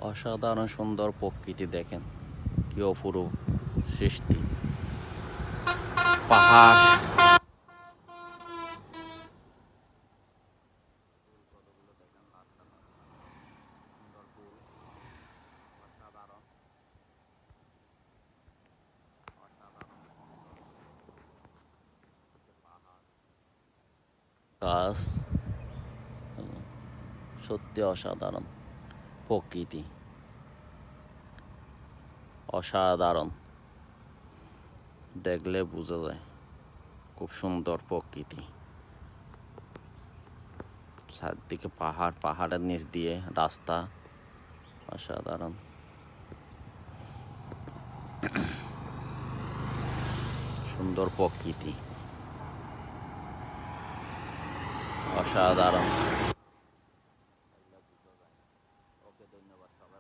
অসাধারণ সুন্দর প্রকৃতি দেখেন, কি অপূর্ব সৃষ্টি। পাহাড়, গাছ, সত্যি অসাধারণ প্রকৃতি, অসাধারণ, দেখলে বোঝা যায় খুব সুন্দর প্রকৃতি। চারদিকে পাহাড়, পাহাড়ের নিচ দিয়ে রাস্তা, অসাধারণ সুন্দর প্রকৃতি, অসাধারণ। ওকে, ধন্যবাদ, সবাই